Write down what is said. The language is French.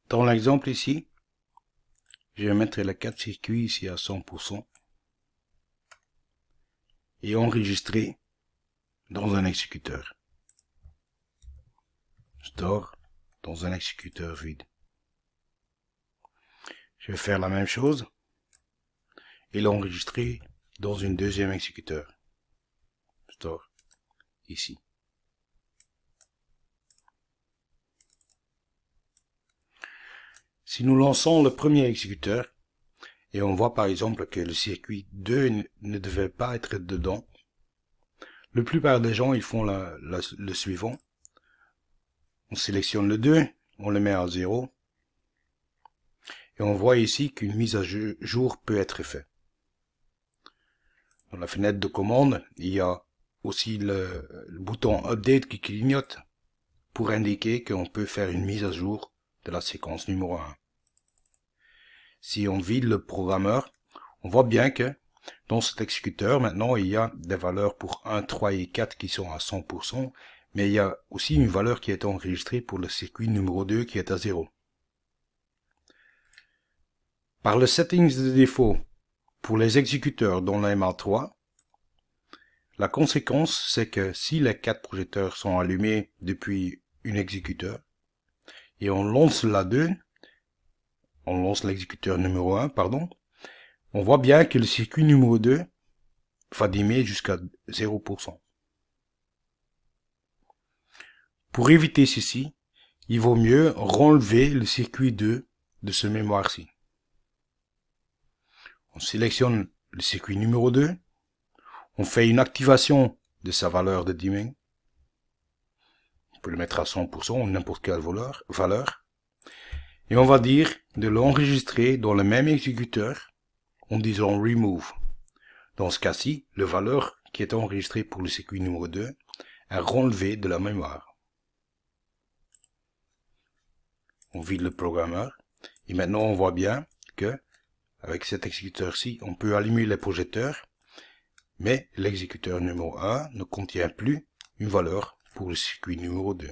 Dans l'exemple ici, je vais mettre les 4 circuits ici à 100% et enregistrer dans un exécuteur. Store dans un exécuteur vide. Je vais faire la même chose et l'enregistrer dans une deuxième exécuteur. Store ici. Si nous lançons le premier exécuteur et on voit par exemple que le circuit 2 ne devait pas être dedans, la plupart des gens ils font le suivant. On sélectionne le 2, on le met à 0 et on voit ici qu'une mise à jour peut être faite. Dans la fenêtre de commande, il y a aussi le bouton Update qui clignote pour indiquer qu'on peut faire une mise à jour de la séquence numéro 1. Si on vide le programmeur, on voit bien que dans cet exécuteur, maintenant, il y a des valeurs pour 1, 3 et 4 qui sont à 100%, mais il y a aussi une valeur qui est enregistrée pour le circuit numéro 2 qui est à 0. Par le settings de défaut pour les exécuteurs dans la MA3, la conséquence c'est que si les 4 projecteurs sont allumés depuis un exécuteur et on lance la 2, on lance l'exécuteur numéro 1, pardon, on voit bien que le circuit numéro 2 va dimmer jusqu'à 0%. Pour éviter ceci, il vaut mieux renlever le circuit 2 de ce mémoire-ci. On sélectionne le circuit numéro 2, on fait une activation de sa valeur de dimming, on peut le mettre à 100% ou n'importe quelle valeur, et on va dire de l'enregistrer dans le même exécuteur en disant remove. Dans ce cas-ci, la valeur qui est enregistrée pour le circuit numéro 2 est renlevée de la mémoire. On vide le programmeur et maintenant on voit bien que avec cet exécuteur-ci, on peut allumer les projecteurs, mais l'exécuteur numéro 1 ne contient plus une valeur pour le circuit numéro 2.